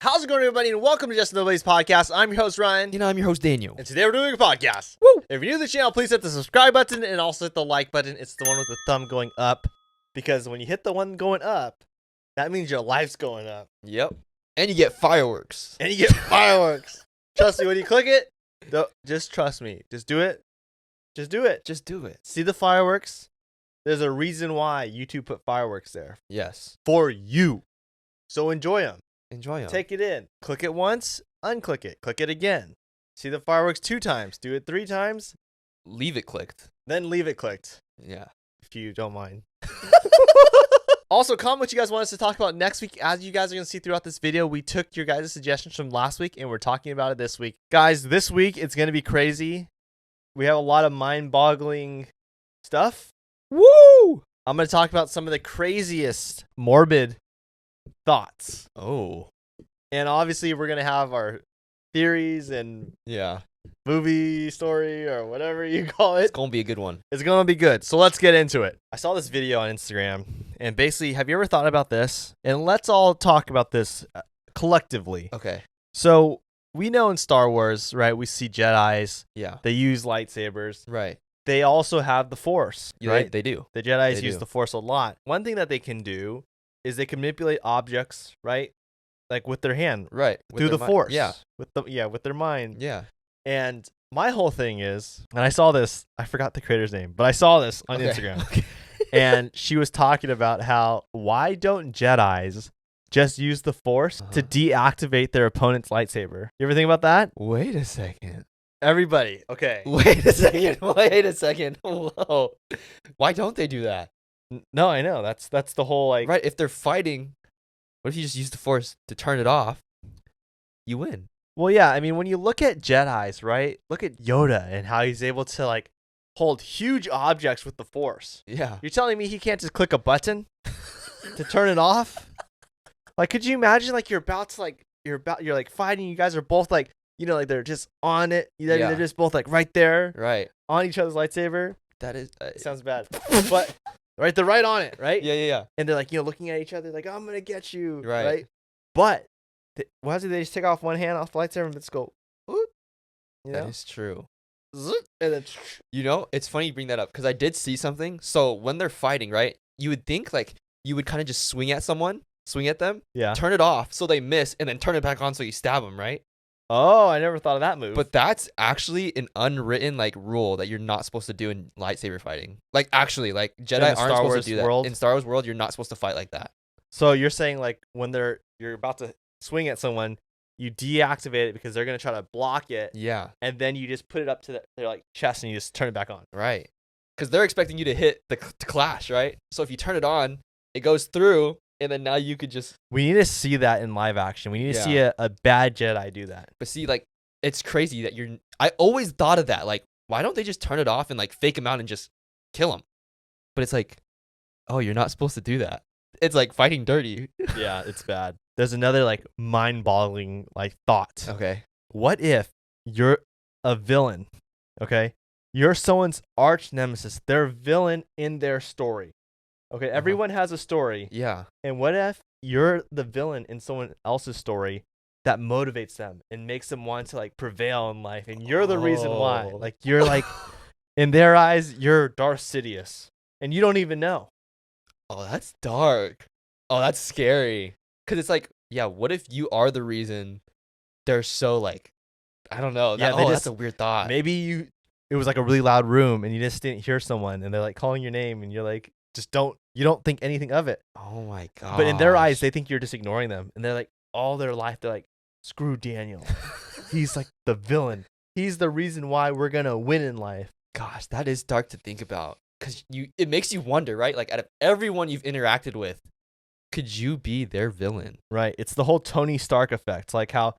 How's it going, everybody, and welcome to Just Nobody's Podcast. I'm your host, Ryan. I'm your host, Daniel. And today we're doing a podcast. Woo! If you're new to the channel, please hit the subscribe button and also hit the like button. It's the one with the thumb going up, because when you hit the one going up, that means your life's going up. Yep. And you get fireworks. And you get fireworks. Trust me, when you click it, just trust me. Just do it. Just do it. Just do it. See the fireworks? There's a reason why YouTube put fireworks there. Yes. For you. So enjoy them. Enjoy them. Take it in. Click it once, unclick it. Click it again. See the fireworks 2 times. Do it 3 times. Leave it clicked. Then leave it clicked, Yeah. if you don't mind. Also, comment what you guys want us to talk about next week. As you guys are going to see throughout this video, we took your guys' suggestions from last week, and we're talking about it this week. Guys, this week, it's going to be crazy. We have a lot of mind-boggling stuff. Woo! I'm going to talk about some of the craziest Morbid thoughts. Oh. And obviously, we're going to have our theories and Yeah. movie story or whatever you call it. It's going to be a good one. It's going to be good. So let's get into it. I saw this video on Instagram, and basically, have you ever thought about this? And let's all talk about this collectively. Okay. So we know in Star Wars, right, we see Jedis. Yeah. They use lightsabers. Right. They also have the Force, Yeah, right? They do. The Jedis They use do. the Force a lot. One thing that they can do is they can manipulate objects, right? Like with their hand. Right. Through the Force. Yeah. With their mind. Yeah. And my whole thing is, and I saw this, I forgot the creator's name, but I saw this on Okay. Instagram. Okay. And she was talking about how, why don't Jedis just use the Force to deactivate their opponent's lightsaber? You ever think about that? Wait a second. Everybody, okay. Wait a second. Wait a second. Whoa. Why don't they do that? No, I know. That's the whole, like, Right. If they're fighting, what if you just use the Force to turn it off? You win. Well, yeah, I mean, when you look at Jedis, right? Look at Yoda and how he's able to, like, hold huge objects with the Force. Yeah. You're telling me he can't just click a button to turn it off? Like, could you imagine, like, you're like fighting, you guys are both like, you know, like they're just on it. They're just both like right there Right. on each other's lightsaber. That is. Sounds bad. But right, they're right on it, right? Yeah. And they're like, you know, looking at each other like, I'm gonna get you. Right. But why do they just take off one hand off the lightsaber and just go, whoop, you know? That is true. Zoop, and then You know, it's funny you bring that up because I did see something. So when they're fighting, right, you would think like you would kind of just swing at them, yeah. turn it off so they miss, and then turn it back on so you stab them, right? Oh, I never thought of that move. But that's actually an unwritten like rule that you're not supposed to do in lightsaber fighting. Like actually, like Jedi the aren't Star supposed Wars to do that. world? In Star Wars world, you're not supposed to fight like that. So you're saying like when you're about to swing at someone, you deactivate it because they're gonna try to block it, Yeah, and then you just put it up to their like chest and you just turn it back on. right. Because they're expecting you to hit to clash, right? So if you turn it on, it goes through, and then now you could just. We need to see that in live action. We need to see Yeah. a bad Jedi do that. But see, like, it's crazy that I always thought of that. Like, why don't they just turn it off and, like, fake him out and just kill him? But it's like, oh, you're not supposed to do that. It's like fighting dirty. Yeah, it's bad. There's another like mind-boggling like thought. Okay. What if you're a villain? Okay, you're someone's arch nemesis. They're a villain in their story. Okay, everyone has a story. Yeah. And what if you're the villain in someone else's story that motivates them and makes them want to like prevail in life, and you're the reason why? Oh. Like you're like, in their eyes, you're Darth Sidious, and you don't even know. Oh, that's dark. Oh, that's scary. Because it's like, yeah, what if you are the reason they're so, like, I don't know. Yeah, That's a weird thought. Maybe it was like a really loud room, and you just didn't hear someone, and they're like calling your name, and you're like, you don't think anything of it. Oh, my God. But in their eyes, they think you're just ignoring them, and they're like, all their life, they're like, screw Daniel. He's like the villain. He's the reason why we're gonna win in life. Gosh, that is dark to think about. Because it makes you wonder, right? Like, out of everyone you've interacted with, could you be their villain? Right. It's the whole Tony Stark effect. Like how,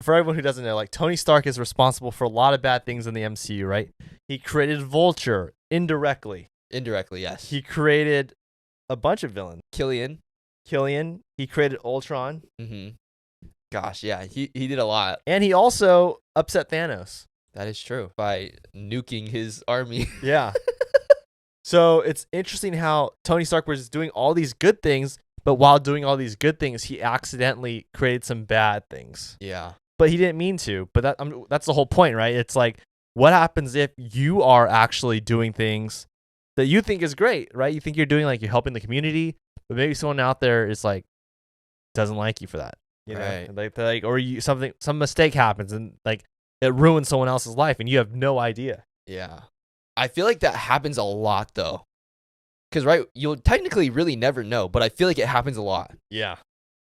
for everyone who doesn't know, like Tony Stark is responsible for a lot of bad things in the MCU, right? He created Vulture indirectly. Indirectly, yes. He created a bunch of villains. Killian. He created Ultron. Mm-hmm. Gosh, yeah, he did a lot. And he also upset Thanos. That is true. By nuking his army. Yeah. So it's interesting how Tony Stark was doing all these good things, But while doing all these good things, he accidentally created some bad things. Yeah. But he didn't mean to. But that's the whole point, right? It's like, what happens if you are actually doing things that you think is great, right? You think you're doing, like, you're helping the community, but maybe someone out there is like, doesn't like you for that, you know? Like, or some mistake happens and like it ruins someone else's life and you have no idea. Yeah. I feel like that happens a lot though. Because, right, you'll technically really never know, but I feel like it happens a lot. Yeah,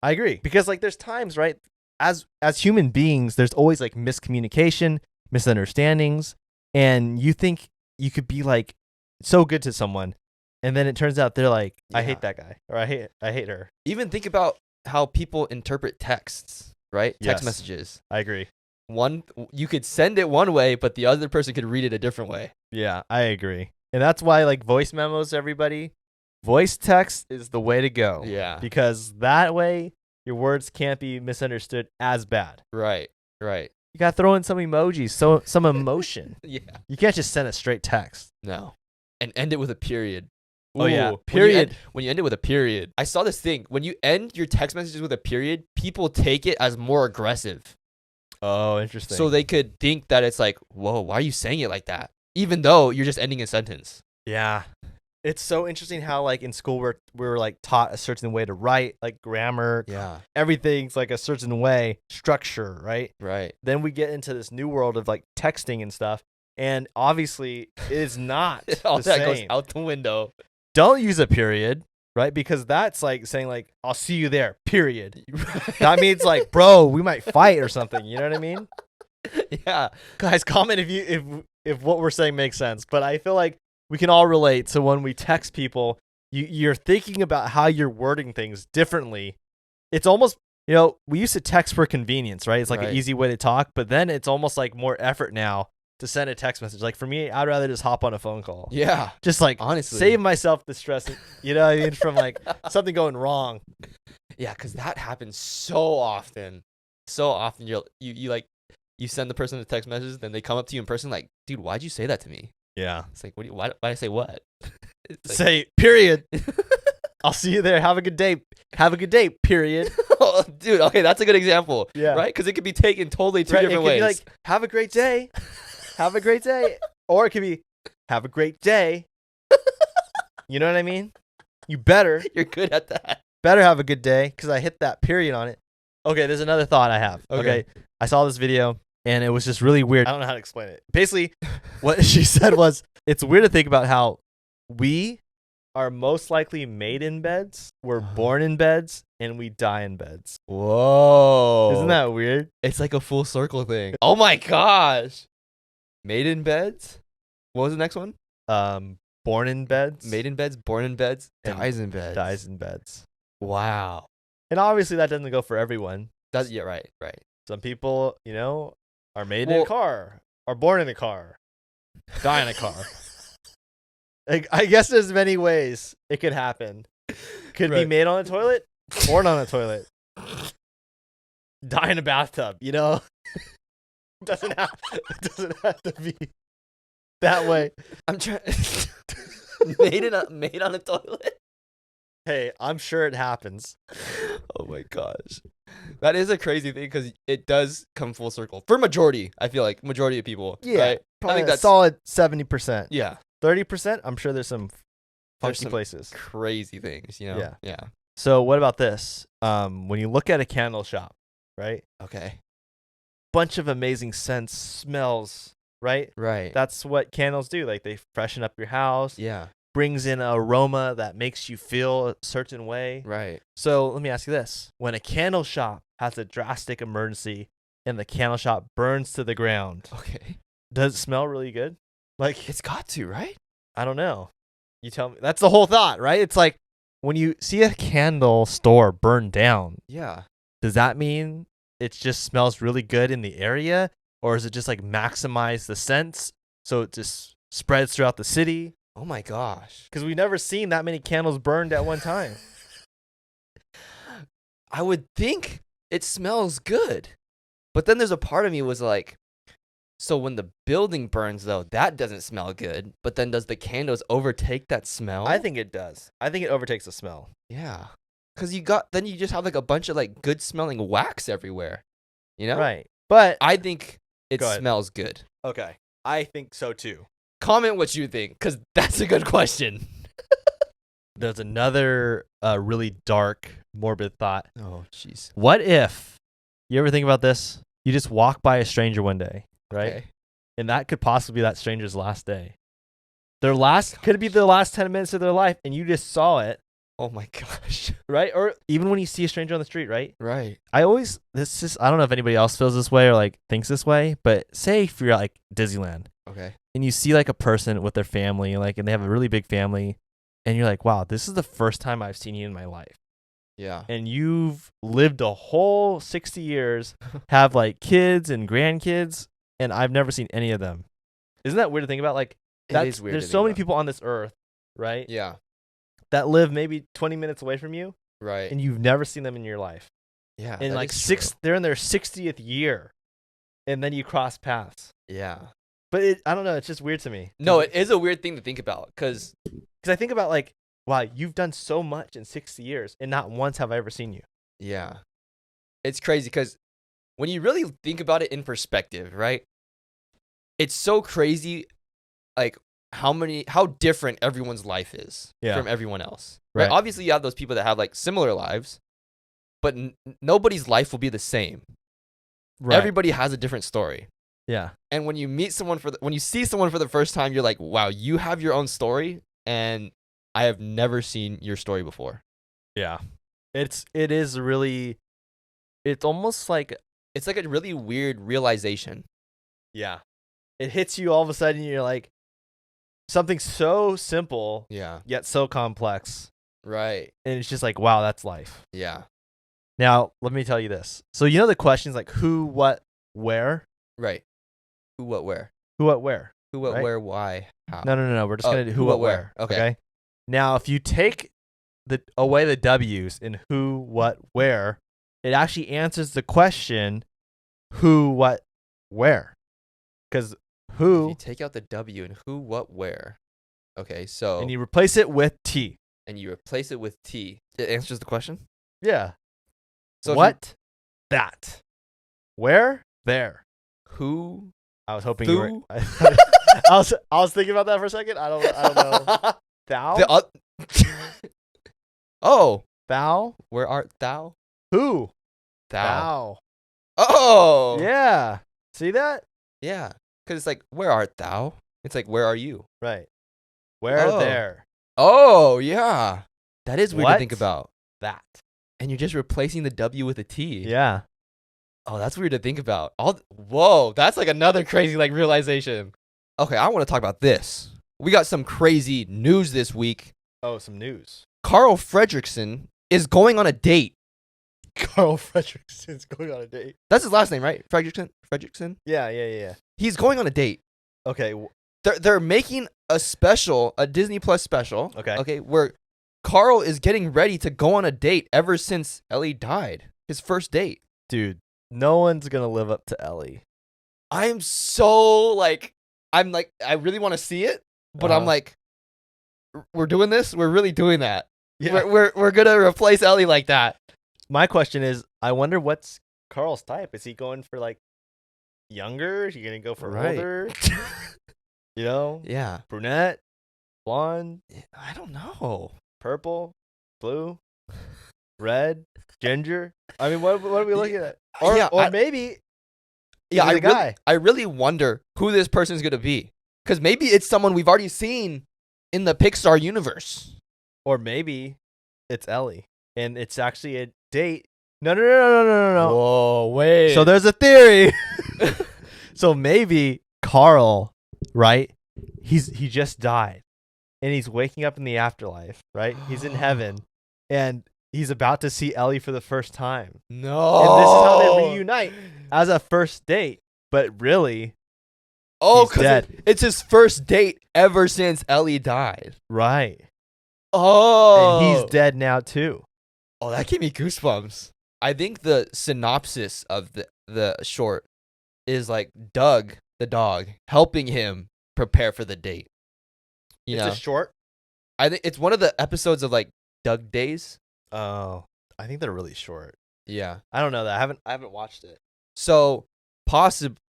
I agree. Because, like, there's times, right, as human beings, there's always, like, miscommunication, misunderstandings, and you think you could be, like, so good to someone, and then it turns out they're like, I hate that guy, or I hate her. Even think about how people interpret texts, right? Yes. Text messages. I agree. You could send it one way, but the other person could read it a different way. Yeah, I agree. And that's why, like, voice memos, everybody, voice text is the way to go. Yeah. Because that way, your words can't be misunderstood as bad. Right. Right. You got to throw in some emojis, some emotion. Yeah. You can't just send a straight text. No. And end it with a period. Oh, yeah. Ooh, Period. When you end it with a period. I saw this thing. When you end your text messages with a period, people take it as more aggressive. Oh, interesting. So they could think that it's like, whoa, why are you saying it like that? Even though you're just ending a sentence. Yeah. It's so interesting how, like, in school we're like taught a certain way to write, like grammar. Yeah. Everything's like a certain way, structure, right? Right. Then we get into this new world of like texting and stuff, and obviously it is not All the that same. goes out the window. Don't use a period, right? Because that's like saying, like, I'll see you there, period. That means, like, bro, we might fight or something. You know what I mean? Yeah. Guys, comment if what we're saying makes sense. But I feel like we can all relate. So when we text people, you're thinking about how you're wording things differently. It's almost, we used to text for convenience, right? It's like an easy way to talk, but then it's almost like more effort now to send a text message. Like, for me, I'd rather just hop on a phone call. Yeah. Just, like, honestly, save myself the stress, you know what I mean, from like something going wrong. Yeah, because that happens so often. So often you send the person a text message, then they come up to you in person like, dude, why'd you say that to me? Yeah. It's like, why'd I say what? Say, period. I'll see you there. Have a good day. Have a good day, period. Oh, dude, okay, that's a good example. Yeah. Right? Because it could be taken totally two different it could ways. Be like, have a great day. Have a great day. Or it could be, have a great day. You know what I mean? You better. You're good at that. Better have a good day, because I hit that period on it. Okay, there's another thought I have. Okay. I saw this video, and it was just really weird. I don't know how to explain it. Basically, what she said was, it's weird to think about how we are most likely made in beds, we're born in beds, and we die in beds. Whoa. Isn't that weird? It's like a full circle thing. Oh my gosh. Made in beds? What was the next one? Born in beds. Made in beds, born in beds, and dies in beds. Dies in beds. Wow. And obviously that doesn't go for everyone. Yeah, right. Some people, are made in a car, are born in a car, die in a car. Like, I guess there's many ways it could happen. Could be made on a toilet, born on a toilet, die in a bathtub. It doesn't have to be that way. I'm trying. made on a toilet. Hey, I'm sure it happens. Oh my gosh, that is a crazy thing because it does come full circle for majority. I feel like majority of people. Yeah, right? probably I think that's solid 70%. Yeah, 30%. I'm sure there's some funky places, crazy things. Yeah. So what about this? When you look at a candle shop, right? Okay. Bunch of amazing scents, smells, right? Right. That's what candles do. Like, they freshen up your house. Yeah. Brings in an aroma that makes you feel a certain way. Right. So let me ask you this. When a candle shop has a drastic emergency and the candle shop burns to the ground, okay, does it smell really good? Like, it's got to, right? I don't know. You tell me. That's the whole thought, right? It's like, when you see a candle store burn down, yeah, does that mean it just smells really good in the area? Or is it just like maximize the scents so it just spreads throughout the city? Oh my gosh. Because we've never seen that many candles burned at one time. I would think it smells good. But then there's a part of me was like, so when the building burns, though, that doesn't smell good. But then does the candles overtake that smell? I think it does. I think it overtakes the smell. Yeah. Because then you just have like a bunch of like good smelling wax everywhere. You know? Right. But I think it Go ahead. smells good. okay, I think so too. Comment what you think, because that's a good question. There's another really dark, morbid thought. Oh, jeez. What if you ever think about this? You just walk by a stranger one day, right? Okay. And that could possibly be that stranger's last day. Could be the last 10 minutes of their life, and you just saw it, Oh my gosh. right? Or even when you see a stranger on the street, right? Right. I don't know if anybody else feels this way or like thinks this way, but say if you're at like Disneyland Okay. and you see like a person with their family, like, and they have a really big family, and you're like, wow, this is the first time I've seen you in my life. Yeah. And you've lived a whole 60 years, have like kids and grandkids, and I've never seen any of them. Isn't that weird to think about? Like, It is weird. there's so many people on this earth, right? Yeah. That live maybe 20 minutes away from you, Right. and you've never seen them in your life. Yeah. And that like is true. they're in their 60th year, and then you cross paths. Yeah. But I don't know. It's just weird to me. No, it is a weird thing to think about, because I think about like, wow, you've done so much in 60 years, and not once have I ever seen you. yeah, it's crazy, because when you really think about it in perspective, right? It's so crazy, like how different everyone's life is from everyone else. Right? Right. Obviously, you have those people that have like similar lives, but nobody's life will be the same. Right. Everybody has a different story. Yeah. And when you meet someone when you see someone for the first time, you're like, wow, you have your own story, and I have never seen your story before. Yeah. It is really, it's almost like, It's like a really weird realization. yeah, it hits you all of a sudden. You're like, something so simple Yeah. yet so complex, Right. and it's just like, wow, that's life. Yeah. Now let me tell you this. So you know the questions like who, what, where, Right. Who, what, where? who, what, where. Who, what, Right? where, why, how? No. We're just gonna do who, what, where. Okay. Now if you take away the W's in who, what, where, it actually answers the question who, what, where. Because If who, you take out the W and who, what, where. Okay, so and you replace it with T. you replace it with T. It answers the question. Yeah. So if what? That. Where? There. Who? I was hoping you were. Who? I was thinking about that for a second. I don't know. Thou? Oh, Thou? where art thou? Who? Thou. Oh. Yeah. See that? Yeah. Because it's like, where art thou? It's like, where are you? Right. Where? Oh. There. Oh, yeah. That is weird to think What? about. That. And you're just replacing the W with a T. Yeah. Oh, that's weird to think about. Whoa, that's like another crazy like realization. Okay, I want to talk about this. We got some crazy news this week. Oh, some news. Carl Fredrickson is going on a date. Carl Fredrickson's going on a date. That's his last name, right? Fredrickson? Yeah. He's going on a date. Okay. They're making a special, a Disney Plus special. Okay. Okay, where Carl is getting ready to go on a date ever since Ellie died. His first date. Dude, no one's going to live up to Ellie. I'm so like, I really want to see it, but I'm like, we're doing this. We're really doing that. Yeah. We're gonna replace Ellie like that. My question is, I wonder what's Carl's type. Is he going for like younger? Is he gonna go for Right. older? You know, Yeah. brunette, blonde, I don't know. purple, blue, red, ginger. I mean, what are we looking at? Or maybe Yeah, he's a guy. I really wonder who this person's gonna be, because maybe it's someone we've already seen in the Pixar universe. Or maybe it's Ellie, and it's actually a date. No. Whoa, wait. So there's a theory. So maybe Carl, right? He just died, and he's waking up in the afterlife, right? He's in heaven, and he's about to see Ellie for the first time. No. And this is how they reunite as a first date. But really, Oh, he's dead. because it's his first date ever since Ellie died. Right. Oh. And he's dead now too. Oh, that gave me goosebumps. I think the synopsis of the short is like Doug, the dog, helping him prepare for the date. You know, It's a short. I think it's one of the episodes of like Doug Days. Oh, I think they're really short. Yeah. I don't know that. I haven't watched it. So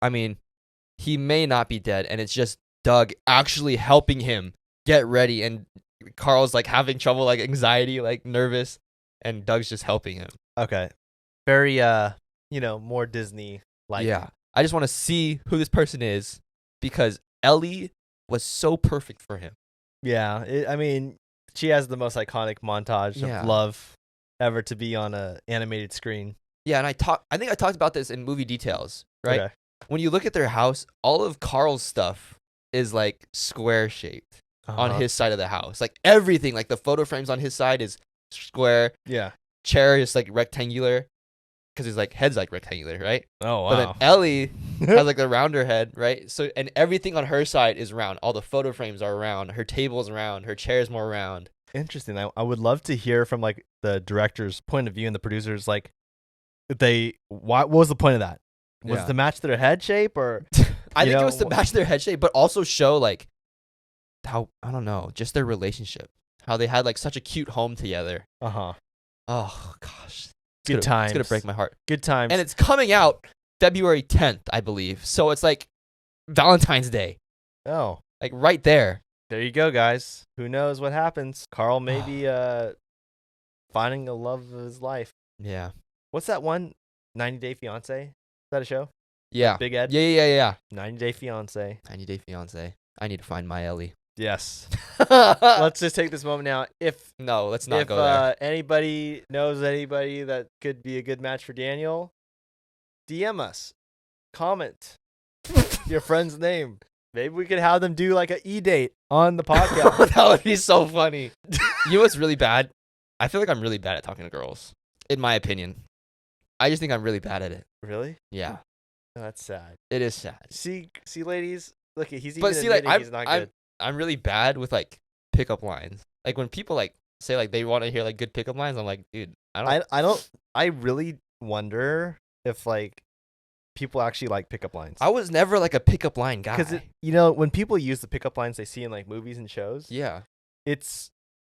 I mean, he may not be dead, and it's just Doug actually helping him get ready, and Carl's like having trouble, like anxiety, like nervous, and Doug's just helping him. Okay. Very more Disney like. Yeah. I just want to see who this person is because Ellie was so perfect for him. Yeah. I mean, she has the most iconic montage Yeah. of love ever to be on a animated screen. Yeah, and I think I talked about this in movie details, right? Okay. When you look at their house, all of Carl's stuff is like square shaped on Uh-huh. his side of the house. Like everything, like the photo frames on his side is square. Yeah. Chair is like rectangular because his like head's like rectangular, right? Oh wow. But then Ellie has like the rounder head, right? So and everything on her side is round. All the photo frames are round. Her table's round. Her chair's more round. Interesting. I would love to hear from like the director's point of view and the producers like what was the point of that? Was Yeah. it to match their head shape or I You think it know, was to match their head shape, but also show like how I don't know, just their relationship. How they had like such a cute home together. uh-huh. Oh gosh. Good times. It's gonna break my heart. Good times. And it's coming out February 10th, I believe. So it's like Valentine's Day. oh, Like right there. there you go, guys. Who knows what happens? Carl may be finding the love of his life. Yeah. What's that one? 90 Day Fiance? Is that a show? Yeah. Big Ed? Yeah. 90 Day Fiance. 90 Day Fiance. I need to find my Ellie. Yes. Let's just take this moment now. If No, let's not go there. Anybody knows anybody that could be a good match for Daniel, DM us. Comment your friend's name. Maybe we could have them do like an e-date on the podcast. That would be so funny. You know what's really bad? I feel like I'm really bad at talking to girls, in my opinion. I just think I'm really bad at it. Really? Yeah. Oh, that's sad. It is sad. See, ladies. Look, he's even But see, like, admitting he's not good. I'm really bad with like pickup lines. Like when people like say like they want to hear like good pickup lines, I'm like, dude, I really wonder if like people actually like pickup lines. I was never like a pickup line guy. Because when people use the pickup lines they see in like movies and shows, Yeah.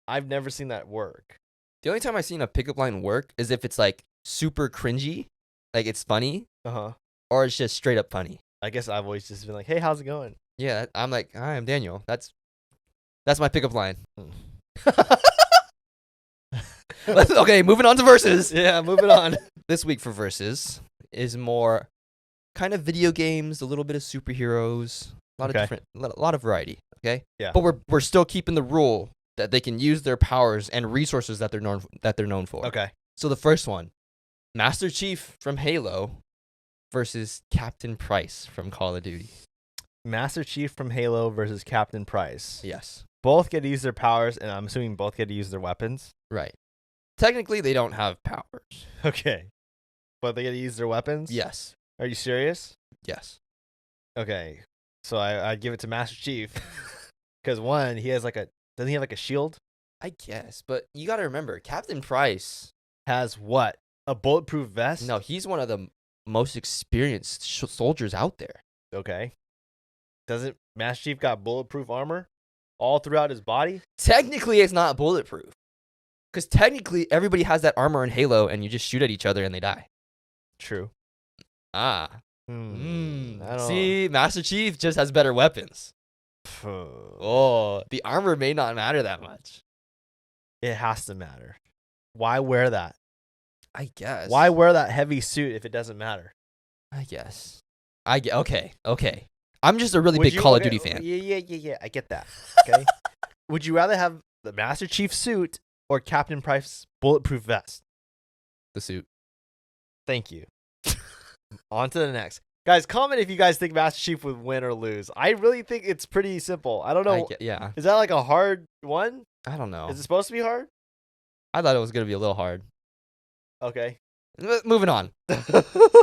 I've never seen that work. The only time I've seen a pickup line work is if it's like super cringy, like it's funny, or it's just straight up funny. I guess I've always just been like, hey, how's it going? Yeah, I'm like, hi, I'm Daniel. That's my pickup line. Okay, moving on to verses. Yeah, moving on. This week for verses is more kind of video games, a little bit of superheroes, a lot of different, a lot of variety. Okay. Yeah. But we're still keeping the rule that they can use their powers and resources that they're known for. Okay. So the first one, Master Chief from Halo versus Captain Price from Call of Duty. Master Chief from Halo versus Captain Price. Yes. Both get to use their powers, and I'm assuming both get to use their weapons. Right. Technically, they don't have powers. Okay. But they get to use their weapons? Yes. Are you serious? Yes. Okay. So I'd give it to Master Chief. Because one, doesn't he have like a shield? I guess. But you got to remember, Captain Price Has what? A bulletproof vest? No, he's one of the most experienced soldiers out there. Okay. Doesn't Master Chief got bulletproof armor all throughout his body? Technically, it's not bulletproof. Because technically, everybody has that armor in Halo, and you just shoot at each other and they die. True. Ah. I don't See, Master Chief just has better weapons. Oh, the armor may not matter that much. It has to matter. Why wear that? I guess. Why wear that heavy suit if it doesn't matter? I guess. Okay. I'm just a really big Call of Duty fan. Yeah. I get that. Okay. Would you rather have the Master Chief suit or Captain Price's bulletproof vest? The suit. Thank you. On to the next. Guys, comment if you guys think Master Chief would win or lose. I really think it's pretty simple. I don't know. Yeah. Is that like a hard one? I don't know. Is it supposed to be hard? I thought it was going to be a little hard. Okay. Moving on.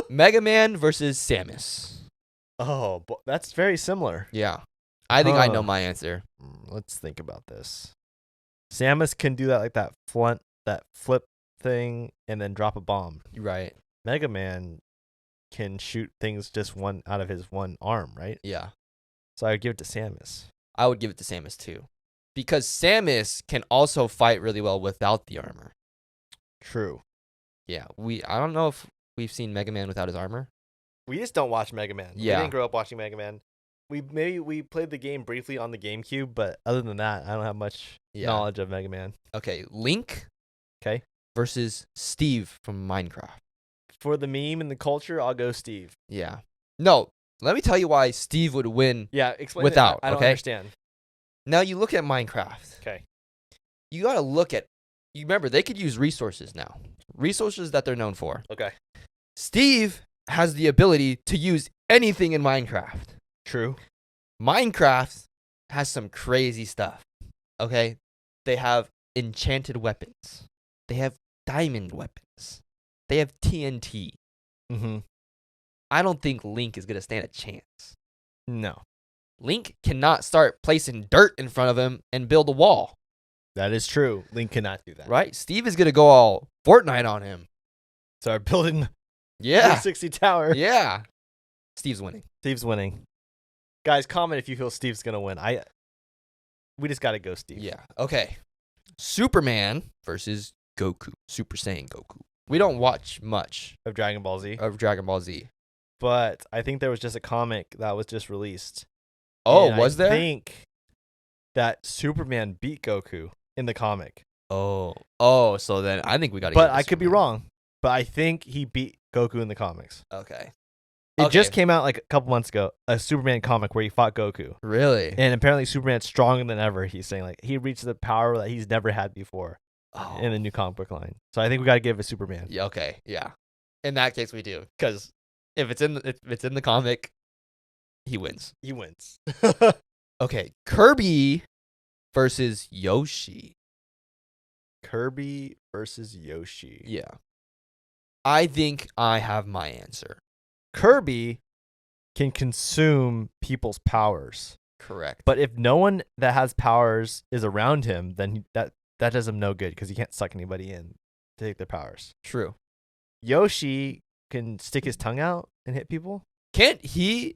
Mega Man versus Samus. Oh, that's very similar. Yeah. I think I know my answer. Let's think about this. Samus can do that flip thing and then drop a bomb. Right. Mega Man can shoot things just one out of his one arm, right? Yeah. So I would give it to Samus. I would give it to Samus too. Because Samus can also fight really well without the armor. True. Yeah, I don't know if we've seen Mega Man without his armor. We just don't watch Mega Man. Yeah. We didn't grow up watching Mega Man. We played the game briefly on the GameCube, but other than that, I don't have much knowledge of Mega Man. Okay, Link. Okay. Versus Steve from Minecraft. For the meme and the culture, I'll go Steve. Yeah. No, let me tell you why Steve would win. Yeah, explain without. I don't okay? understand. Now you look at Minecraft. Okay. You got to look at. You remember they could use resources now. Resources that they're known for. Okay. Steve has the ability to use anything in Minecraft. True. Minecraft has some crazy stuff. Okay? They have enchanted weapons. They have diamond weapons. They have TNT. Mm-hmm. I don't think Link is going to stand a chance. No. Link cannot start placing dirt in front of him and build a wall. That is true. Link cannot do that. Right? Steve is going to go all Fortnite on him. Start building Yeah. 360 tower. Yeah. Steve's winning. Steve's winning. Guys, comment if you feel Steve's going to win. We just got to go Steve. Yeah. Okay. Superman versus Goku. Super Saiyan Goku. We don't watch much Of Dragon Ball Z. of Dragon Ball Z. But I think there was just a comic that was just released. Oh, And was there? I think that Superman beat Goku in the comic. Oh, so then I think we got to But I could be wrong. But I think he beat Goku in the comics. Okay. It just came out like a couple months ago, a Superman comic where he fought Goku. Really? And apparently Superman's stronger than ever. He's saying like he reached the power that he's never had before in the new comic book line. So I think we got to give it Superman. Yeah, okay. Yeah. In that case we do, cuz if it's in the comic, he wins. He wins. Okay, Kirby versus Yoshi. Kirby versus Yoshi. Yeah. I think I have my answer. Kirby can consume people's powers. Correct. But if no one that has powers is around him, then that does him no good because he can't suck anybody in to take their powers. True. Yoshi can stick his tongue out and hit people. Can't he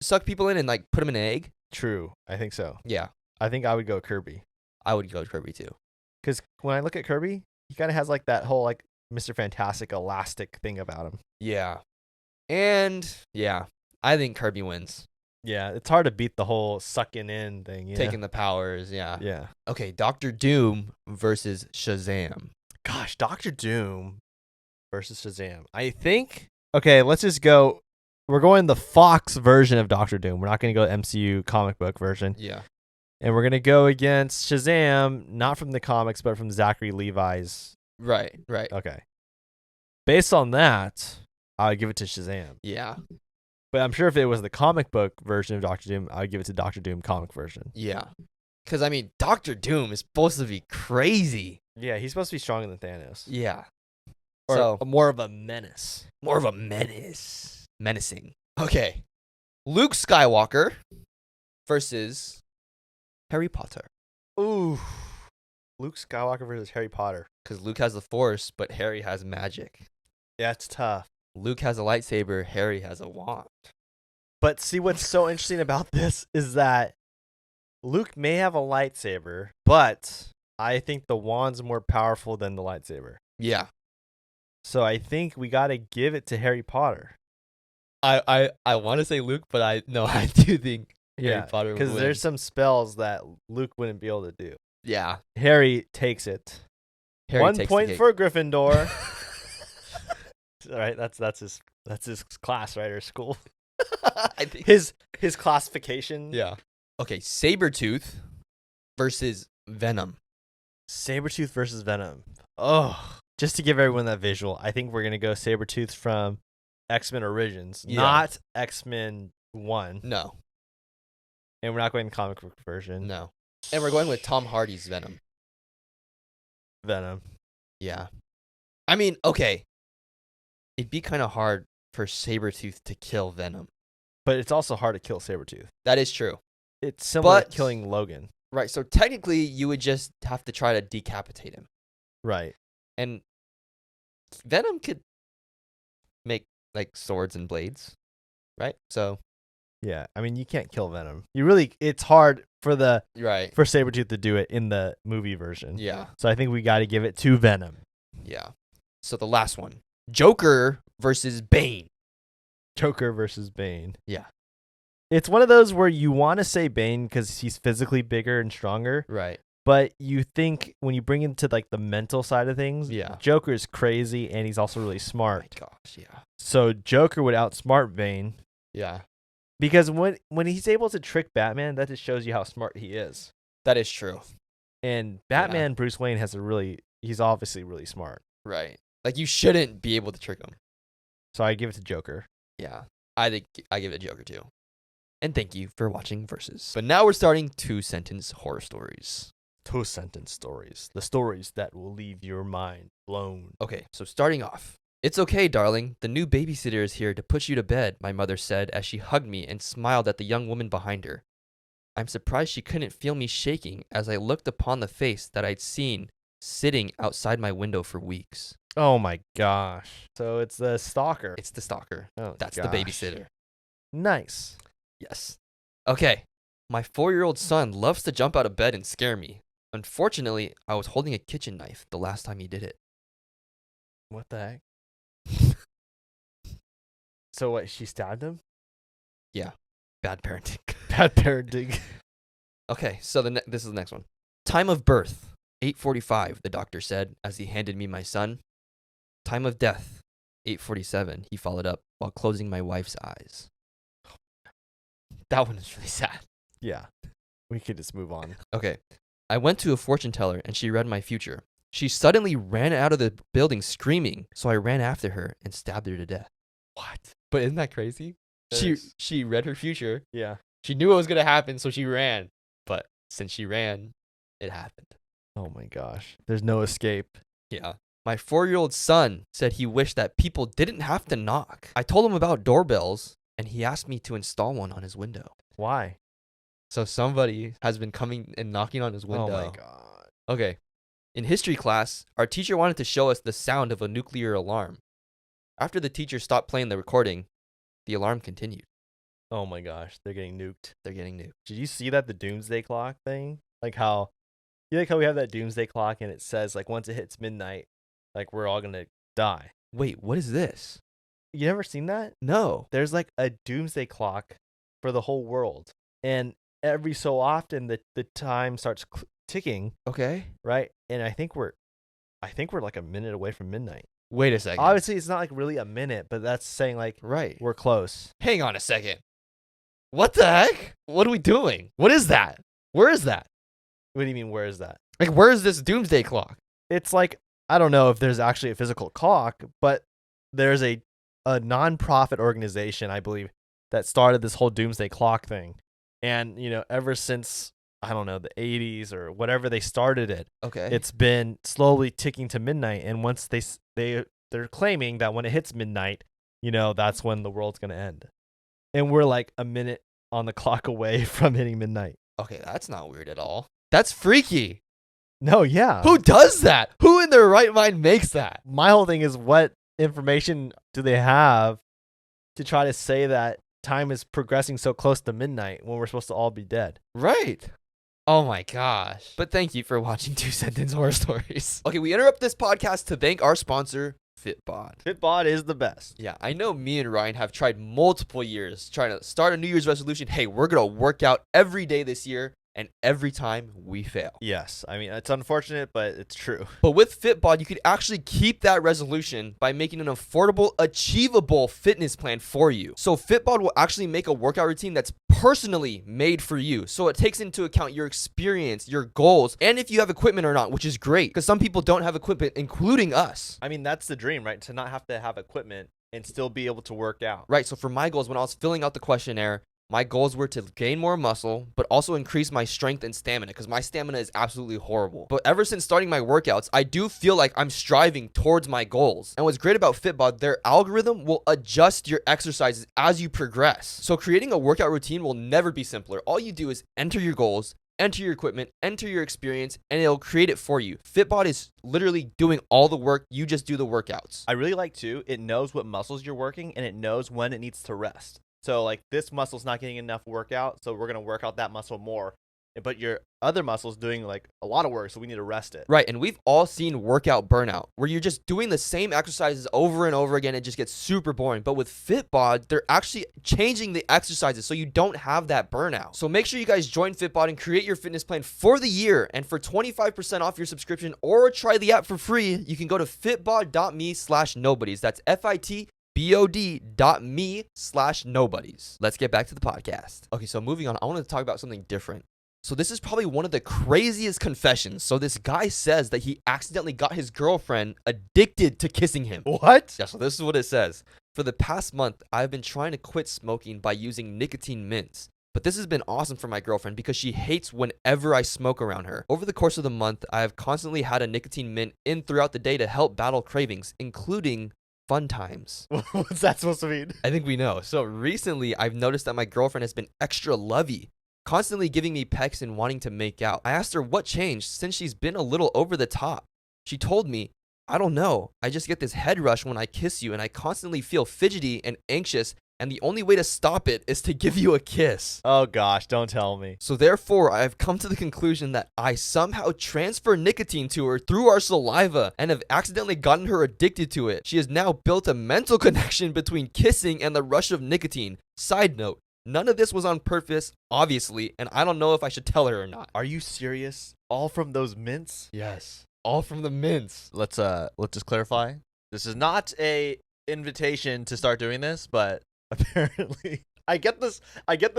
suck people in and like put them in an egg? True. I think so. Yeah. I think I would go Kirby. I would go Kirby too. Because when I look at Kirby, he kind of has like that whole like Mr. Fantastic elastic thing about him. Yeah. And yeah, I think Kirby wins. Yeah, it's hard to beat the whole sucking in thing. Taking the powers, yeah. Yeah. Okay, Dr. Doom versus Shazam. Gosh, Doctor Doom versus Shazam. I think. Okay, let's just go. We're going the Fox version of Doctor Doom. We're not going to go MCU comic book version. Yeah. And we're going to go against Shazam, not from the comics, but from Zachary Levi's. Right. Okay. Based on that, I would give it to Shazam. Yeah. But I'm sure if it was the comic book version of Doctor Doom, I would give it to Doctor Doom comic version. Yeah. Because, I mean, Doctor Doom is supposed to be crazy. Yeah, he's supposed to be stronger than Thanos. Yeah. Or So, more of a menace. more of a menace. Menacing. Okay. Luke Skywalker versus Harry Potter. Ooh. Luke Skywalker versus Harry Potter. Because Luke has the Force, but Harry has magic. Yeah, it's tough. Luke has a lightsaber, Harry has a wand. But see, what's so interesting about this is that Luke may have a lightsaber, but I think the wand's more powerful than the lightsaber. Yeah. So I think we got to give it to Harry Potter. I want to say Luke, but I do think Harry Potter would because win. there's some spells that Luke wouldn't be able to do. Yeah. Harry takes it. Harry 1 takes point the cake. for Gryffindor. All right, that's his class, right, or school. I think His classification. Yeah. Okay, Sabretooth versus Venom. Sabretooth versus Venom. Oh, just to give everyone that visual, I think we're going to go Sabretooth from X-Men Origins, Yeah. not X-Men 1. No. And we're not going comic book version. No. And we're going with Tom Hardy's Venom. Venom. Yeah. I mean, okay. It'd be kind of hard for Sabretooth to kill Venom. But it's also hard to kill Sabretooth. That is true. It's similar But- to killing Logan. Right, so technically you would just have to try to decapitate him. Right. And Venom could make like swords and blades, right? So Yeah. I mean, you can't kill Venom. It's hard for right. Sabretooth to do it in the movie version. Yeah. So I think we got to give it to Venom. Yeah. So the last one. Joker versus Bane. Joker versus Bane. Yeah. It's one of those where you want to say Bane because he's physically bigger and stronger. Right. But you think when you bring him to like the mental side of things, Yeah. Joker is crazy and he's also really smart. Oh my gosh, yeah. So Joker would outsmart Bane. Yeah. Because when he's able to trick Batman, that just shows you how smart he is. That is true. And Batman, Bruce Wayne he's obviously really smart. Right. Like, you shouldn't be able to trick him. So I give it to Joker. Yeah. I think I give it Joker too. And thank you for watching Versus. But now we're starting 2-sentence horror stories. 2-sentence stories. The stories that will leave your mind blown. Okay, so starting off. It's okay, darling. The new babysitter is here to put you to bed, my mother said as she hugged me and smiled at the young woman behind her. I'm surprised she couldn't feel me shaking as I looked upon the face that I'd seen sitting outside my window for weeks. Oh my gosh. So it's the stalker. It's the stalker. Oh, That's gosh. the babysitter. Nice. Yes. Okay. My 4-year-old son loves to jump out of bed and scare me. Unfortunately, I was holding a kitchen knife the last time he did it. What the heck? So what, she stabbed him? Yeah. Bad parenting. Bad parenting. Okay, so this is the next one. Time of birth, 8:45, the doctor said as he handed me my son. Time of death, 8:47, he followed up while closing my wife's eyes. That one is really sad. Yeah. We could just move on. Okay. I went to a fortune teller and she read my future. She suddenly ran out of the building screaming, so I ran after her and stabbed her to death. What? But isn't that crazy? Yes. She read her future. Yeah. She knew it was going to happen, so she ran. But since she ran, it happened. Oh my gosh. There's no escape. Yeah. My 4-year-old son said he wished that people didn't have to knock. I told him about doorbells, and he asked me to install one on his window. Why? So somebody has been coming and knocking on his window. Oh my god. Okay. In history class, our teacher wanted to show us the sound of a nuclear alarm. After the teacher stopped playing the recording, the alarm continued. Oh my gosh. They're getting nuked. They're getting nuked. Did you see that, the doomsday clock thing? Like how we have that doomsday clock and it says like once it hits midnight, like we're all gonna die. Wait, what is this? You never seen that? No. There's like a doomsday clock for the whole world. And every so often the time starts ticking, Okay. right? And I think we're like a minute away from midnight. Wait a second. Obviously, it's not like really a minute, but that's saying like Right. we're close. Hang on a second. What the heck? What are we doing? What is that? Where is that? What do you mean, where is that? Like, where is this doomsday clock? It's like, I don't know if there's actually a physical clock, but there's a non-profit organization, I believe, that started this whole doomsday clock thing. And, ever since, I don't know, the 80s or whatever they started it, Okay. it's been slowly ticking to midnight. And once they're claiming that when it hits midnight, that's when the world's going to end. And we're like a minute on the clock away from hitting midnight. Okay, that's not weird at all. That's freaky. No, yeah. Who does that? Who in their right mind makes that? My whole thing is, what information do they have to try to say that time is progressing so close to midnight when we're supposed to all be dead? Right. Oh my gosh. But thank you for watching 2-sentence horror stories. Okay, we interrupt this podcast to thank our sponsor, Fitbod. Fitbod is the best. Yeah, I know me and Ryan have tried multiple years trying to start a New Year's resolution. Hey, we're going to work out every day this year. And every time we fail. Yes. I mean, it's unfortunate, but it's true. But with Fitbod, you could actually keep that resolution by making an affordable, achievable fitness plan for you. So Fitbod will actually make a workout routine that's personally made for you. So it takes into account your experience, your goals, and if you have equipment or not, which is great because some people don't have equipment, including us. I mean, that's the dream, right? To not have to have equipment and still be able to work out. Right. So for my goals, when I was filling out the questionnaire, my goals were to gain more muscle, but also increase my strength and stamina because my stamina is absolutely horrible. But ever since starting my workouts, I do feel like I'm striving towards my goals. And what's great about Fitbod, their algorithm will adjust your exercises as you progress. So creating a workout routine will never be simpler. All you do is enter your goals, enter your equipment, enter your experience, and it'll create it for you. Fitbod is literally doing all the work. You just do the workouts. I really like, too, it knows what muscles you're working and it knows when it needs to rest. So, like, this muscle's not getting enough workout, so we're going to work out that muscle more. but your other muscle's doing like a lot of work, so we need to rest it. Right, and we've all seen workout burnout, where you're just doing the same exercises over and over again. It just gets super boring. But with Fitbod, they're actually changing the exercises so you don't have that burnout. So make sure you guys join Fitbod and create your fitness plan for the year. And for 25% off your subscription or try the app for free, you can go to fitbod.me/nobodies. That's FITBOD.me/nobodies. Let's get back to the podcast. Okay, so moving on, I want to talk about something different. So this is probably one of the craziest confessions. So this guy says that he accidentally got his girlfriend addicted to kissing him. What? Yeah, so this is what it says. For the past month, I've been trying to quit smoking by using nicotine mints. But this has been awesome for my girlfriend because she hates whenever I smoke around her. Over the course of the month, I have constantly had a nicotine mint in throughout the day to help battle cravings, including fun times. What's that supposed to mean? I think we know. So recently, I've noticed that my girlfriend has been extra lovey, constantly giving me pecks and wanting to make out. I asked her what changed since she's been a little over the top. She told me, I don't know. I just get this head rush when I kiss you and I constantly feel fidgety and anxious, and the only way to stop it is to give you a kiss. Oh gosh, don't tell me. So therefore, I have come to the conclusion that I somehow transfer nicotine to her through our saliva and have accidentally gotten her addicted to it. She has now built a mental connection between kissing and the rush of nicotine. Side note, none of this was on purpose, obviously, and I don't know if I should tell her or not. Are you serious? All from those mints? Yes. All from the mints. Let's just clarify. This is not a invitation to start doing this, but apparently I get the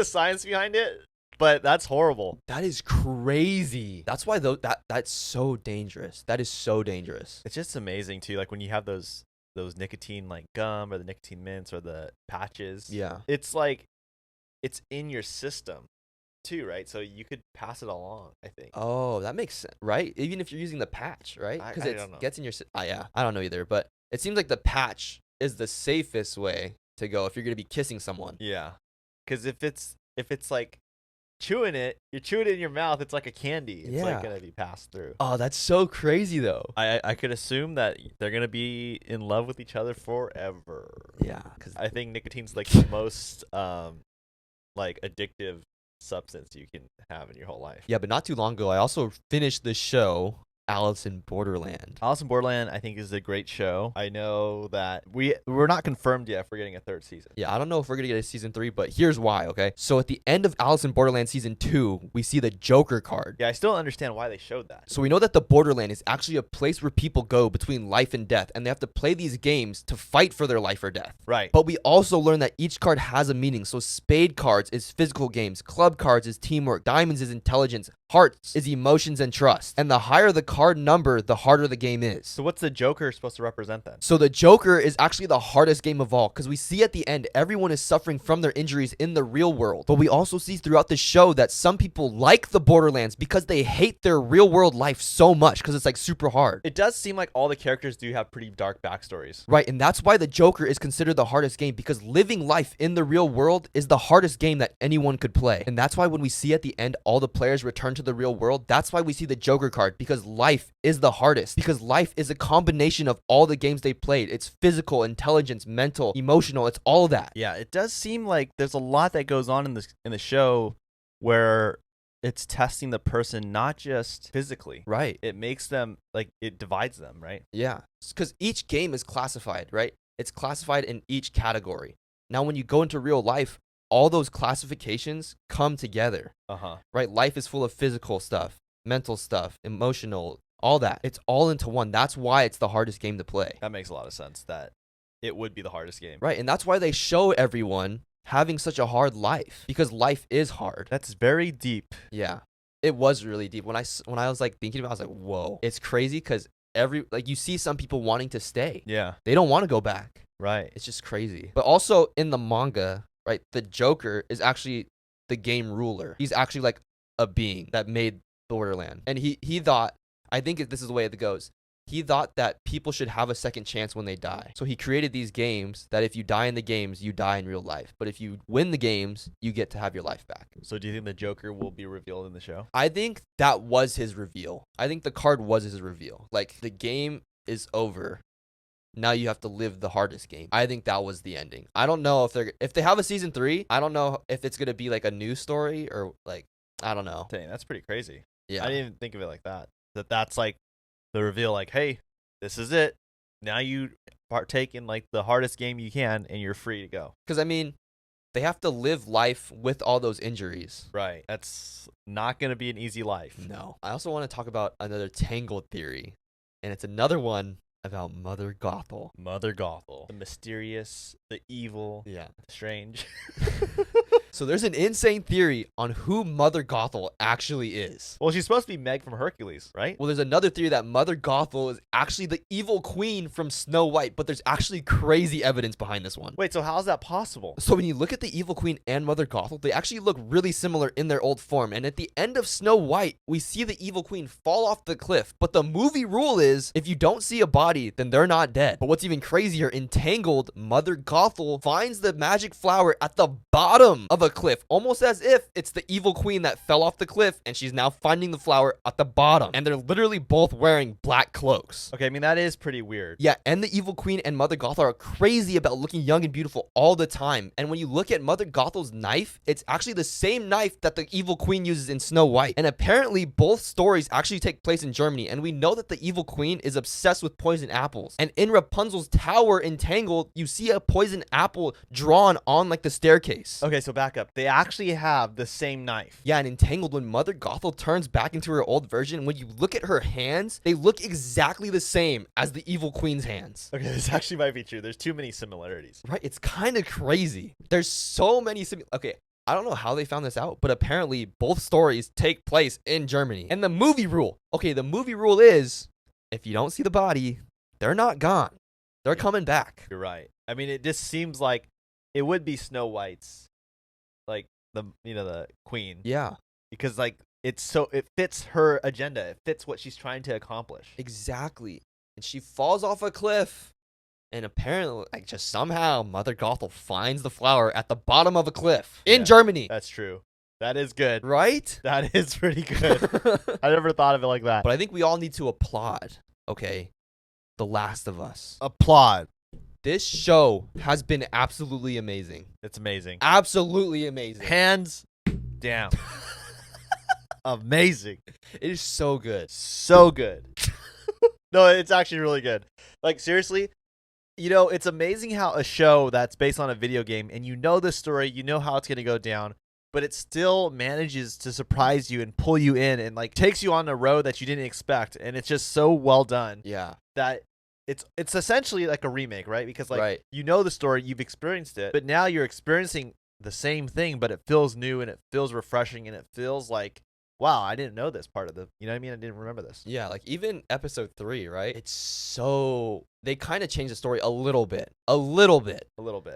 science behind it, but that's horrible. That is crazy. That's why that's so dangerous. That is so dangerous. It's just amazing too, like when you have those nicotine like gum or the nicotine mints or the patches. Yeah. It's like it's in your system too, right? So you could pass it along, I think. Oh, that makes sense, right? Even if you're using the patch, right? Because it gets in your. Yeah, I don't know either, but it seems like the patch is the safest way to go if you're gonna be kissing someone. Yeah, because if it's like chewing it, you're chewing it in your mouth. It's like a candy. It's like gonna be passed through. Oh, that's so crazy though. I could assume that they're gonna be in love with each other forever. Yeah, because I think nicotine's like the most like addictive substance you can have in your whole life. Yeah, but not too long ago, I also finished the show Alice in Borderland. Alice in Borderland, I think, is a great show. I know that we're not confirmed yet if we're getting a third season. Yeah, I don't know if we're going to get a season 3, but here's why, okay? So at the end of Alice in Borderland season 2, we see the Joker card. Yeah, I still don't understand why they showed that. So we know that the Borderland is actually a place where people go between life and death, and they have to play these games to fight for their life or death. Right. But we also learn that each card has a meaning. So spade cards is physical games, club cards is teamwork, diamonds is intelligence, hearts is emotions and trust. And the higher the card number, the harder the game is. So what's the Joker supposed to represent then? So the Joker is actually the hardest game of all, because we see at the end everyone is suffering from their injuries in the real world. But we also see throughout the show that some people like the Borderlands because they hate their real world life so much because it's like super hard. It does seem like all the characters do have pretty dark backstories. Right, and that's why the Joker is considered the hardest game, because living life in the real world is the hardest game that anyone could play. And that's why when we see at the end all the players return to the real world, that's why we see the Joker card, because life is the hardest, because life is a combination of all the games they played. It's physical, intelligence, mental, emotional, it's all that. Yeah, it does seem like there's a lot that goes on in the show where it's testing the person not just physically. Right. It makes them, like, it divides them, right? Yeah, because each game is classified, right? It's classified in each category. Now, when you go into real life, all those classifications come together. Right? Life is full of physical stuff, mental stuff, emotional, all that. It's all into one. That's why it's the hardest game to play. That makes a lot of sense, that it would be the hardest game. Right, and that's why they show everyone having such a hard life, because life is hard. That's very deep. Yeah, it was really deep. When I was like thinking about it, I was like, whoa. It's crazy because you see some people wanting to stay. Yeah. They don't want to go back. Right. It's just crazy. But also in the manga, right, the Joker is actually the game ruler. He's actually like a being that made Borderland. And he thought, I think this is the way it goes, he thought that people should have a second chance when they die. So he created these games that if you die in the games, you die in real life. But if you win the games, you get to have your life back. So do you think the Joker will be revealed in the show? I think that was his reveal. I think the card was his reveal. Like, the game is over. Now you have to live the hardest game. I think that was the ending. I don't know if they have a season 3. I don't know if it's going to be like a new story or like I don't know. Dang, that's pretty crazy. Yeah. I didn't even think of it like that. That's like the reveal, like, hey, this is it. Now you partake in like the hardest game you can, and you're free to go. Because I mean, they have to live life with all those injuries. Right. That's not going to be an easy life. No. I also want to talk about another Tangled theory, and it's another one about Mother Gothel. Mother Gothel. The mysterious, the evil, Yeah. the strange. So there's an insane theory on who Mother Gothel actually is. Well, she's supposed to be Meg from Hercules, right? Well, there's another theory that Mother Gothel is actually the evil queen from Snow White, but there's actually crazy evidence behind this one. Wait, so how's that possible? So when you look at the evil queen and Mother Gothel, they actually look really similar in their old form. And at the end of Snow White, we see the evil queen fall off the cliff. But the movie rule is, if you don't see a body, then they're not dead. But what's even crazier, in Tangled, Mother Gothel finds the magic flower at the bottom of a cliff, almost as if it's the evil queen that fell off the cliff and she's now finding the flower at the bottom. And they're literally both wearing black cloaks. Okay, I mean, that is pretty weird. Yeah, and the evil queen and Mother Gothel are crazy about looking young and beautiful all the time. And when you look at Mother Gothel's knife, it's actually the same knife that the evil queen uses in Snow White. And apparently both stories actually take place in Germany. And we know that the evil queen is obsessed with poison apples. And in Rapunzel's tower in Tangled, you see a poison apple drawn on like the staircase. Okay, so back up. They actually have the same knife. Yeah, and in Tangled, when Mother Gothel turns back into her old version, when you look at her hands, they look exactly the same as the evil queen's hands. Okay, this actually might be true. There's too many similarities. Right? It's kind of crazy. There's so many Okay, I don't know how they found this out, but apparently both stories take place in Germany. And the movie rule. Okay, the movie rule is, if you don't see the body, they're not gone. They're coming back. You're right. I mean, it just seems like it would be Snow White's, like, the queen. Yeah. Because like it fits her agenda. It fits what she's trying to accomplish. Exactly. And she falls off a cliff. And apparently, like, just somehow, Mother Gothel finds the flower at the bottom of a cliff in Germany. That's true. That is good. Right? That is pretty good. I never thought of it like that. But I think we all need to applaud, okay, The Last of Us. Applaud. This show has been absolutely amazing. It's amazing. Absolutely amazing. Hands down. Amazing. It is so good. So good. No, it's actually really good. Like, seriously, it's amazing how a show that's based on a video game, and you know the story, you know how it's going to go down, but it still manages to surprise you and pull you in and like takes you on a road that you didn't expect. And it's just so well done. Yeah. That it's essentially like a remake, right? Because like Right. the story, you've experienced it, but now you're experiencing the same thing, but it feels new and it feels refreshing and it feels like, wow, I didn't know this part of you know what I mean? I didn't remember this. Yeah, like even episode 3, right? It's so, they kind of changed the story a little bit. A little bit.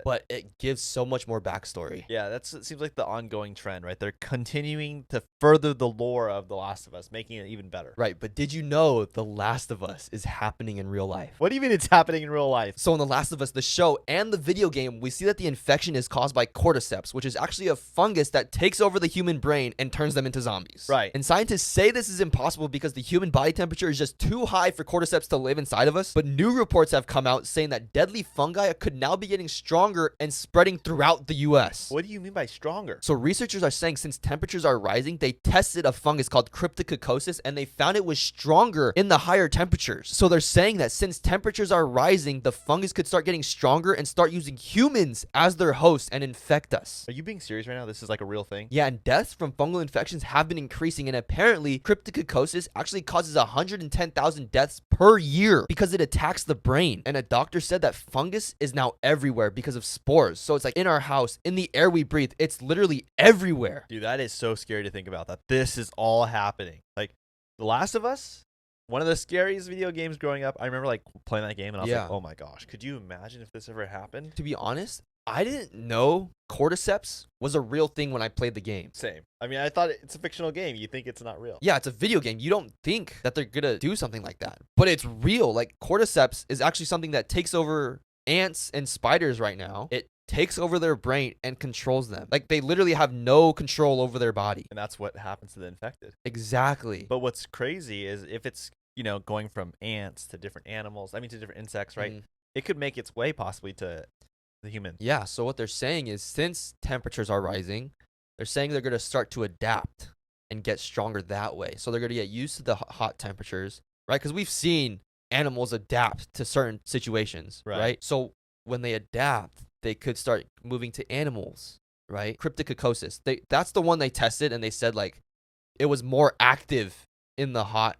But it gives so much more backstory. Yeah, it seems like the ongoing trend, right? They're continuing to further the lore of The Last of Us, making it even better. Right, but did you know The Last of Us is happening in real life? What do you mean it's happening in real life? So in The Last of Us, the show and the video game, we see that the infection is caused by cordyceps, which is actually a fungus that takes over the human brain and turns them into zombies. Right. And scientists say this is impossible because the human body temperature is just too high for cordyceps to live inside of us. But new reports have come out saying that deadly fungi could now be getting stronger and spreading throughout the US. What do you mean by stronger? So researchers are saying since temperatures are rising, they tested a fungus called cryptococcus and they found it was stronger in the higher temperatures. So they're saying that since temperatures are rising, the fungus could start getting stronger and start using humans as their hosts and infect us. Are you being serious right now? This is like a real thing? Yeah, and deaths from fungal infections have been increasing, and apparently cryptococcus actually causes 110,000 deaths per year because it attacks the brain. And a doctor said that fungus is now everywhere because of spores. So it's like in our house, in the air we breathe, it's literally everywhere. Dude, that is so scary to think about, that this is all happening. Like, The Last of Us, one of the scariest video games growing up. I remember like playing that game and I was like, oh my gosh, could you imagine if this ever happened? To be honest, I didn't know cordyceps was a real thing when I played the game. Same. I mean, I thought it's a fictional game. You think it's not real. Yeah, it's a video game. You don't think that they're gonna do something like that, but it's real. Like, cordyceps is actually something that takes over ants and spiders right now. It takes over their brain and controls them. Like, they literally have no control over their body. And that's what happens to the infected. Exactly. But what's crazy is if it's, going from ants to different animals, to different insects, right? It could make its way possibly to the human. Yeah, so what they're saying is since temperatures are rising, they're saying they're going to start to adapt and get stronger that way. So they're going to get used to the hot temperatures, right? Because we've seen animals adapt to certain situations, right? So when they adapt, they could start moving to animals, right? Cryptococcus. That's the one they tested, and they said like it was more active in the hot